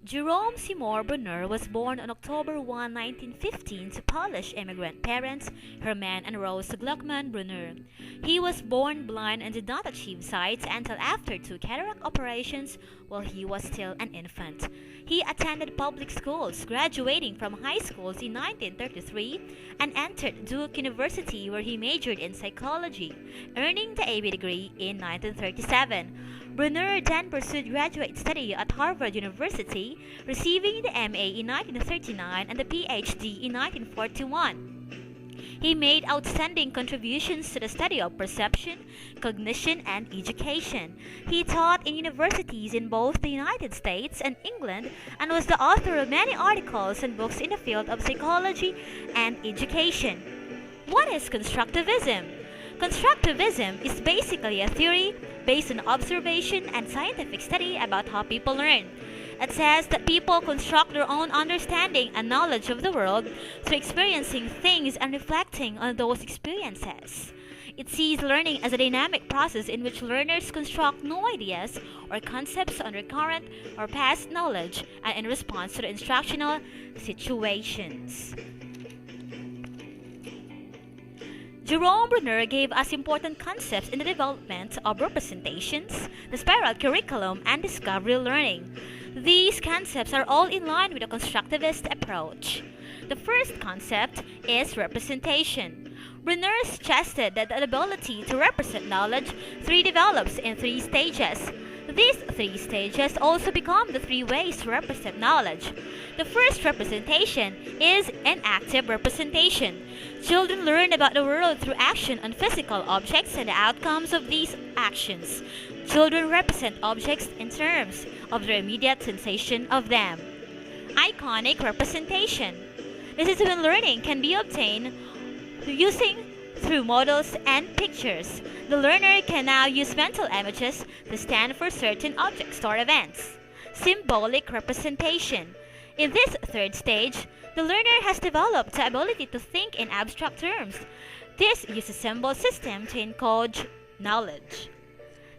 Jerome Seymour Bruner was born on October 1, 1915 to Polish immigrant parents Herman and Rose Gluckman Bruner. He was born blind and did not achieve sight until after 2 cataract operations while he was still an infant. He attended public schools, graduating from high schools in 1933 and entered EDUC University where he majored in psychology, earning the AB degree in 1937. Bruner then pursued graduate study at Harvard University, receiving the MA in 1939 and the PhD in 1941. He made outstanding contributions to the study of perception, cognition, and education. He taught in universities in both the United States and England and was the author of many articles and books in the field of psychology and education. What is constructivism? Constructivism is basically a theory based on observation and scientific study about how people learn. It says that people construct their own understanding and knowledge of the world through experiencing things and reflecting on those experiences. It sees learning as a dynamic process in which learners construct new ideas or concepts under current or past knowledge and in response to the instructional situations. Jerome Bruner gave us important concepts in the development of representations, the spiral curriculum, and discovery learning. These concepts are all in line with a constructivist approach. The first concept is representation. Bruner suggested that the ability to represent knowledge develops in 3 stages. These 3 stages also become the 3 ways to represent knowledge. The first representation is an active representation. Children learn about the world through action on physical objects and the outcomes of these actions. Children represent objects in terms of their immediate sensation of them. Iconic representation. This is when learning can be obtained through models and pictures. The learner can now use mental images to stand for certain objects or events. Symbolic representation. In this 3rd stage, the learner has developed the ability to think in abstract terms. This uses symbol system to encode knowledge.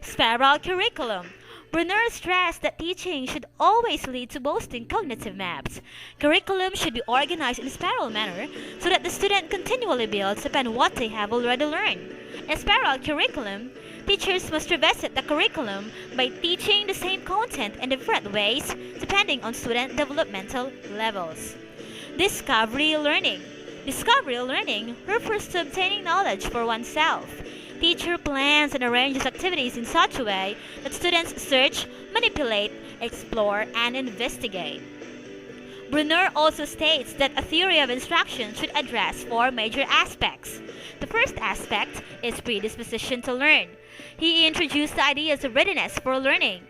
Spiral curriculum. Bruner stressed that teaching should always lead to boosting cognitive maps. Curriculum should be organized in a spiral manner so that the student continually builds upon what they have already learned. In spiral curriculum, teachers must revisit the curriculum by teaching the same content in different ways depending on student developmental levels. Discovery learning. Discovery learning refers to obtaining knowledge for oneself. Teacher plans and arranges activities in such a way that students search, manipulate, explore, and investigate. Bruner also states that a theory of instruction should address 4 major aspects. The first aspect is predisposition to learn. He introduced the ideas of readiness for learning.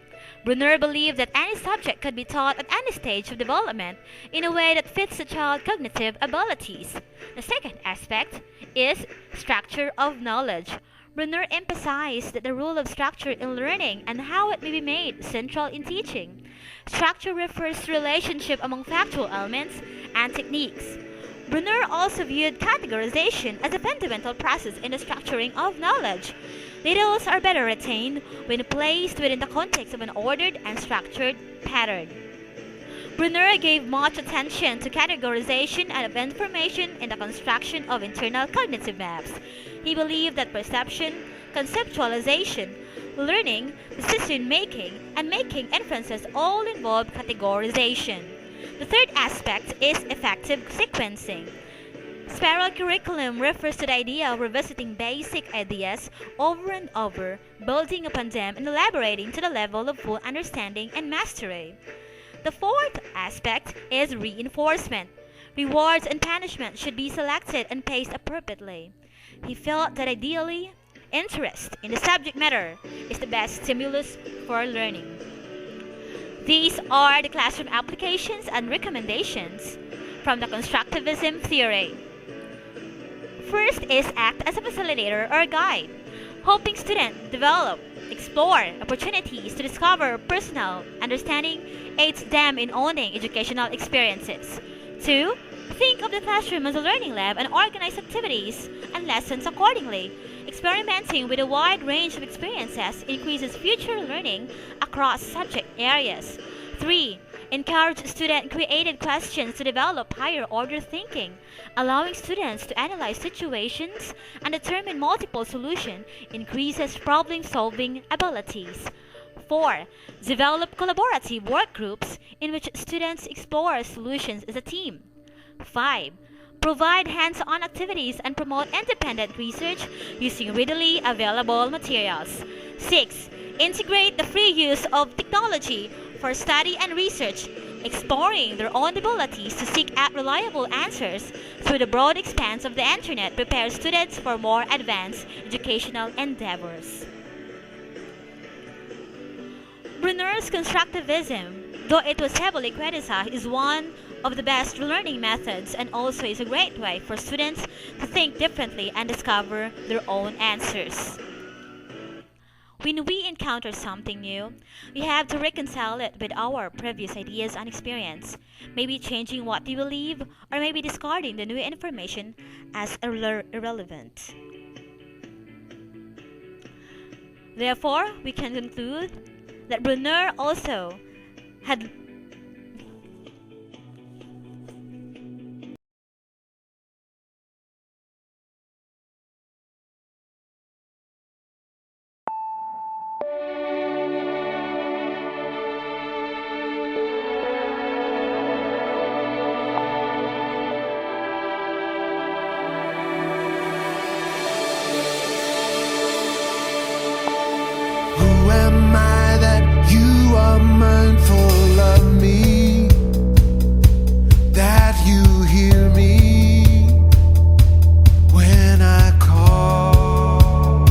Bruner believed that any subject could be taught at any stage of development in a way that fits the child's cognitive abilities. The second aspect is structure of knowledge. Bruner emphasized that the role of structure in learning and how it may be made central in teaching. Structure refers to relationship among factual elements and techniques. Bruner also viewed categorization as a fundamental process in the structuring of knowledge. Details are better retained when placed within the context of an ordered and structured pattern. Bruner gave much attention to categorization and of information in the construction of internal cognitive maps. He believed that perception, conceptualization, learning, decision-making, and making inferences all involve categorization. The third aspect is effective sequencing. Spiral curriculum refers to the idea of revisiting basic ideas over and over, building upon them and elaborating to the level of full understanding and mastery. The fourth aspect is reinforcement. Rewards and punishment should be selected and paced appropriately. He felt that ideally, interest in the subject matter is the best stimulus for learning. These are the classroom applications and recommendations from the constructivism theory. First is act as a facilitator or guide, helping students develop, explore opportunities to discover personal understanding aids them in owning educational experiences. 2. Think of the classroom as a learning lab and organize activities and lessons accordingly. Experimenting with a wide range of experiences increases future learning across subject areas. 3. Encourage student-created questions to develop higher-order thinking, allowing students to analyze situations and determine multiple solutions increases problem-solving abilities. 4. Develop collaborative work groups in which students explore solutions as a team. 5. Provide hands-on activities and promote independent research using readily available materials. 6. Integrate the free use of technology for study and research, exploring their own abilities to seek out reliable answers through the broad expanse of the internet prepares students for more advanced educational endeavors. Bruner's constructivism, though it was heavily criticized, is one of the best learning methods and also is a great way for students to think differently and discover their own answers. When we encounter something new, we have to reconcile it with our previous ideas and experience, maybe changing what we believe or maybe discarding the new information as irrelevant. Therefore, we can conclude that Bruner also had Who am I that you are mindful of me, that you hear me when I call?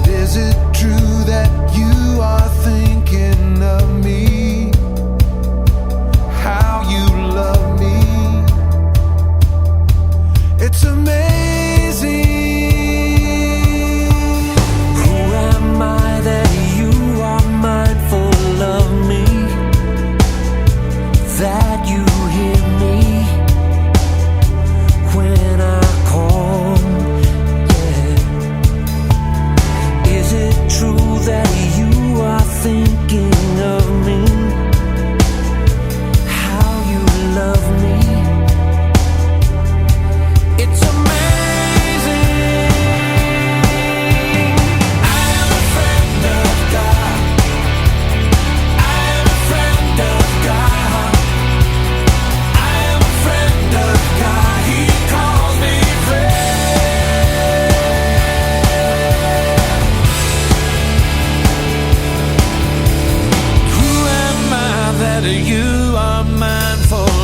And is it true that you are thinking of me, how you love me? It's amazing. That you hear me when I call, yeah. Is it true that you are thinking of me, how you love me? It's amazing. I am a friend of God. I am a friend of God. You are mindful